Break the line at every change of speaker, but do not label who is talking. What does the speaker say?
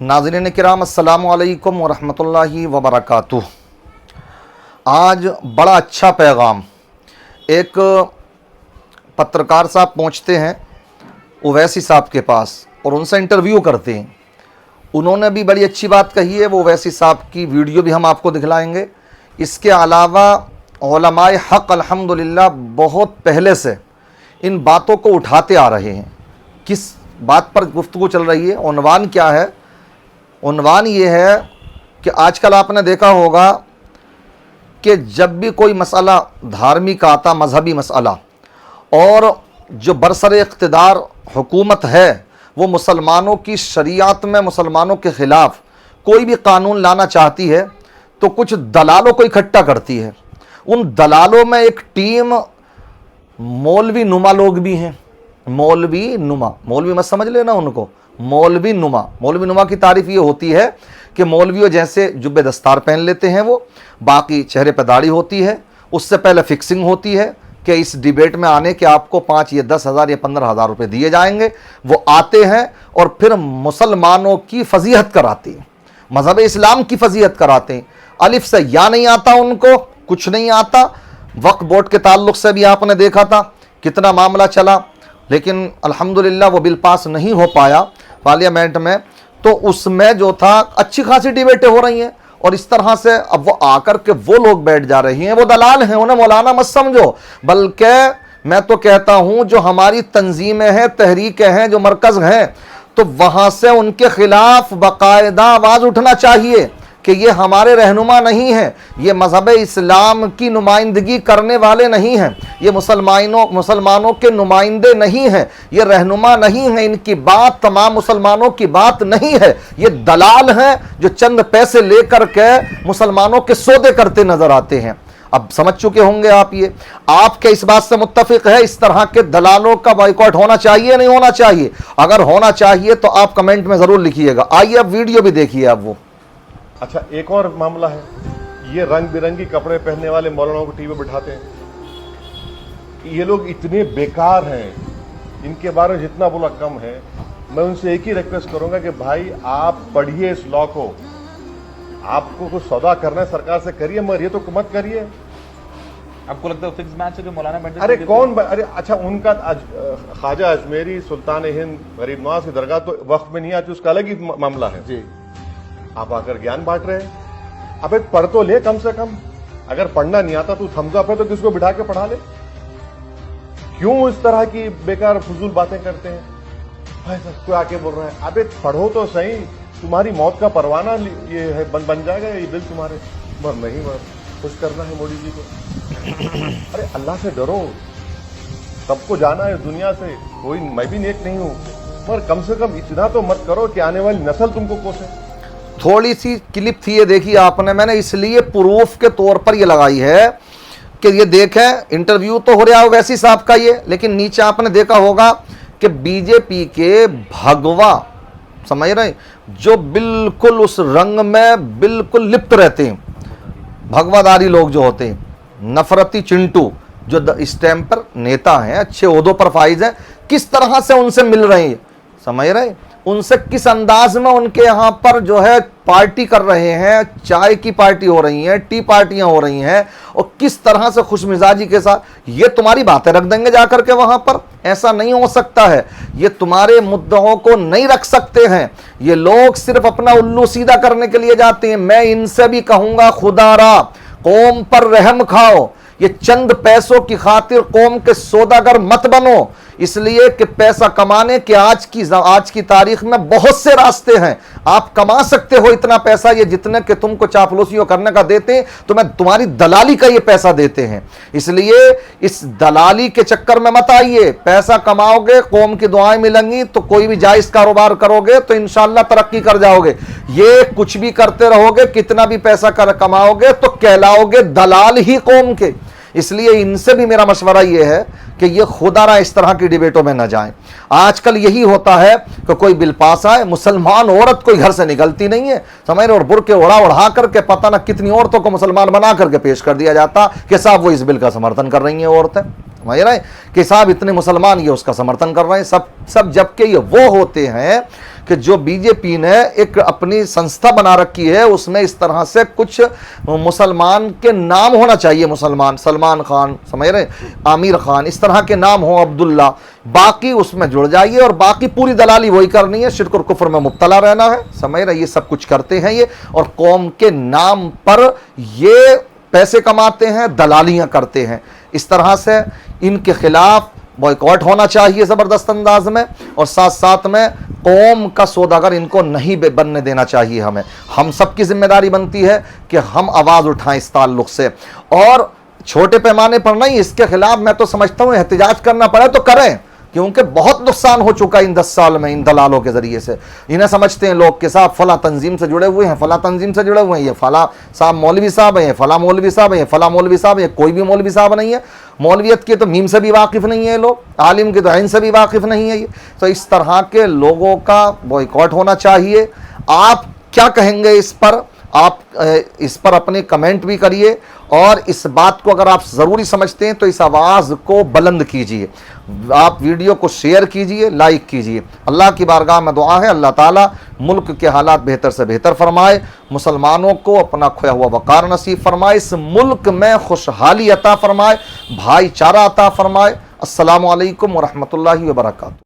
नाज़रीन किराम अस्सलामु अलैकुम वरहमतुल्लाहि वबरकातुह। आज बड़ा अच्छा पैगाम एक पत्रकार साहब पहुंचते हैं ओवैसी साहब के पास और उनसे इंटरव्यू करते हैं। उन्होंने भी बड़ी अच्छी बात कही है, वो ओवैसी साहब की वीडियो भी हम आपको दिखलाएंगे। इसके अलावा उलमाए हक़ अल्हम्दुलिल्लाह बहुत पहले से इन बातों को उठाते आ रहे हैं। किस बात पर गुफ्तगू चल रही है, उन्वान क्या है? उन्वान ये है कि आजकल आपने देखा होगा कि जब भी कोई मसला धार्मिक आता, मजहबी मसला, और जो बरसरे इक़्तिदार हुकूमत है वो मुसलमानों की शरीयत में मुसलमानों के ख़िलाफ़ कोई भी कानून लाना चाहती है तो कुछ दलालों को इकट्ठा करती है। उन दलालों में एक टीम मौलवी नुमा लोग भी हैं। मौलवी नुमा, मौलवी मत समझ लेना उनको, मौलवी नुमा। मौलवी नुमा की तारीफ़ ये होती है कि मौलवियों जैसे जुब्बे दस्तार पहन लेते हैं वो, बाकी चेहरे पर दाढ़ी होती है, उससे पहले फिक्सिंग होती है कि इस डिबेट में आने के आपको 5 या 10 हज़ार या 15 हज़ार रुपये दिए जाएंगे। वो आते हैं और फिर मुसलमानों की फजीहत कराते हैं, मज़हब इस्लाम की फजीहत कराते हैं। अलिफ से या नहीं आता, उनको कुछ नहीं आता। वक्फ बोर्ड के ताल्लुक़ से भी आपने देखा था कितना मामला चला, लेकिन अल्हम्दुलिल्लाह वो बिल पास नहीं हो पाया पार्लियामेंट में। तो उसमें जो था अच्छी खासी डिबेटें हो रही हैं और इस तरह से अब वो आकर के वो लोग बैठ जा रही हैं, वो दलाल हैं, उन्हें मौलाना मत समझो। बल्कि मैं तो कहता हूं जो हमारी तंजीमें हैं, तहरीकें हैं, जो मरकज़ हैं, तो वहां से उनके खिलाफ बाकायदा आवाज़ उठना चाहिए कि ये हमारे रहनुमा नहीं हैं, ये मज़हब इस्लाम की नुमाइंदगी करने वाले नहीं हैं, ये मुसलमानों के नुमाइंदे नहीं हैं, ये रहनुमा नहीं हैं, इनकी बात तमाम मुसलमानों की बात नहीं है। ये दलाल हैं जो चंद पैसे लेकर के मुसलमानों के सौदे करते नजर आते हैं। अब समझ चुके होंगे आप, ये आप क्या इस बात से मुत्तफिक है इस तरह के दलालों का बॉयकॉट होना चाहिए नहीं होना चाहिए? अगर होना चाहिए तो आप कमेंट में ज़रूर लिखिएगा। आइए अब वीडियो भी देखिए आप वो।
अच्छा, एक और मामला है, ये रंग बिरंगी कपड़े पहनने वाले मौलानाओं को टीवी बिठाते हैं। ये लोग इतने बेकार हैं, इनके बारे में जितना बोला कम है। मैं उनसे एक ही रिक्वेस्ट करूंगा कि भाई आप पढ़िए इस लॉ को, आपको कुछ सौदा करना है सरकार से करिए, मगर ये तो मत करिए।
आपको लगता है फिक्स मैच है जो मौलाना बैठे?
अरे कौन, अरे अच्छा, उनका ख्वाजा अजमेरी सुल्तान हिंद गरीब नवाज की दरगाह तो वक्त में नहीं आती, उसका अलग ही मामला है जी। आप आकर ज्ञान बांट रहे हैं। अबे पढ़ तो ले कम से कम, अगर पढ़ना नहीं आता तो थम्स अप है तो किसको बिठा के पढ़ा ले। क्यों इस तरह की बेकार फजूल बातें करते हैं? भाई साहब कोई आके बोल रहा है, अबे पढ़ो तो सही, तुम्हारी मौत का परवाना ये है, बन जाएगा ये बिल तुम्हारे। मर नहीं, मर खुश करना है मोदी जी को। अरे अल्लाह से डरो, सबको जाना है दुनिया से, कोई मैं भी नेक नहीं हूं, मगर कम से कम इतना तो मत करो कि आने वाली नस्ल तुमको कोसे।
थोड़ी सी क्लिप थी ये, देखिए आपने, मैंने इसलिए प्रूफ के तौर पर ये लगाई है कि ये देखें, इंटरव्यू तो हो रहा है वैसी साहब का ये, लेकिन नीचे आपने देखा होगा कि बीजेपी के भगवा, समझ रहे, जो बिल्कुल उस रंग में बिल्कुल लिप्त रहते हैं, भगवादारी लोग जो होते हैं, नफरती चिंटू जो इस टाइम पर नेता हैं, अच्छे ओहदों पर फाइज हैं, किस तरह से उनसे मिल रहे हैं, समझ रहे, उनसे किस अंदाज में उनके यहाँ पर जो है पार्टी कर रहे हैं, चाय की पार्टी हो रही है, टी पार्टियां हो रही हैं, और किस तरह से खुशमिजाजी के साथ ये तुम्हारी बातें रख देंगे जाकर के वहां पर। ऐसा नहीं हो सकता है, ये तुम्हारे मुद्दों को नहीं रख सकते हैं। ये लोग सिर्फ अपना उल्लू सीधा करने के लिए जाते हैं। मैं इनसे भी कहूंगा, खुदारा कौम पर रहम खाओ, ये चंद पैसों की खातिर कौम के सौदागर मत बनो, इसलिए कि पैसा कमाने के आज की तारीख में बहुत से रास्ते हैं। आप कमा सकते हो इतना पैसा, ये जितने के तुमको चापलूसियों करने का देते हैं, तो मैं तुम्हारी दलाली का ये पैसा देते हैं। इसलिए इस दलाली के चक्कर में मत आइए। पैसा कमाओगे, कौम की दुआएं मिलेंगी, तो कोई भी जायज कारोबार करोगे तो इंशाल्लाह तरक्की कर जाओगे। ये कुछ भी करते रहोगे, कितना भी पैसा कमाओगे तो कहलाओगे दलाल ही कौम के। इसलिए इनसे भी मेरा मशवरा ये है कि ये खुदारा इस तरह की डिबेटों में न जाएं। आजकल यही होता है कि कोई बिल पास आए, मुसलमान औरत कोई घर से निकलती नहीं है, समझ रहे, और बुर्के उड़ा करके पता ना कितनी औरतों को मुसलमान बना करके पेश कर दिया जाता कि साहब वो इस बिल का समर्थन कर रही हैं औरतें। समझ रहे हैं कि साहब इतने मुसलमान ये उसका समर्थन कर रहे हैं, सब जबकि ये वो होते हैं कि जो बीजेपी ने एक अपनी संस्था बना रखी है उसमें इस तरह से कुछ मुसलमान के नाम होना चाहिए, मुसलमान, सलमान खान, समझ रहे, आमिर खान, इस तरह के नाम हो, अब्दुल्ला, बाकी उसमें जुड़ जाइए और बाकी पूरी दलाली वही करनी है, शिर्क और कुफ्र में मुब्तला रहना है, समझ रहे। ये सब कुछ करते हैं ये, और कौम के नाम पर ये पैसे कमाते हैं, दलालियां करते हैं। इस तरह से इनके खिलाफ बॉयकॉट होना चाहिए ज़बरदस्त अंदाज में, और साथ साथ में कौम का सौदागर इनको नहीं बनने देना चाहिए। हमें, हम सब की जिम्मेदारी बनती है कि हम आवाज़ उठाएं इस ताल्लुक से, और छोटे पैमाने पर नहीं, इसके खिलाफ मैं तो समझता हूँ एहतजाज करना पड़े तो करें, क्योंकि बहुत नुकसान हो चुका है इन 10 साल में इन दलालों के जरिए से। इन्हें समझते हैं लोग के साथ फला तंजीम से जुड़े हुए हैं, फला तंजीम से जुड़े हुए हैं, ये फला साहब मौलवी साहब हैं, फला मौलवी साहब हैं, फला मौलवी साहब हैं। कोई भी मौलवी साहब नहीं है, मौलवियत के तो मीम से भी वाकिफ़ नहीं है लोग, आलिम के तो ऐन से भी वाकिफ़ नहीं है ये। तो इस तरह के लोगों का बॉयकॉट होना चाहिए। आप क्या कहेंगे इस पर? आप इस पर अपने कमेंट भी करिए, और इस बात को अगर आप ज़रूरी समझते हैं तो इस आवाज़ को बुलंद कीजिए, आप वीडियो को शेयर कीजिए, लाइक कीजिए। अल्लाह की बारगाह में दुआ है अल्लाह ताला मुल्क के हालात बेहतर से बेहतर फरमाए, मुसलमानों को अपना खोया हुआ वक़ार नसीब फरमाए, इस मुल्क में खुशहाली अता फरमाए, भाईचारा अता फरमाए। अस्सलामु अलैकुम व रहमतुल्लाहि व बरकातहू।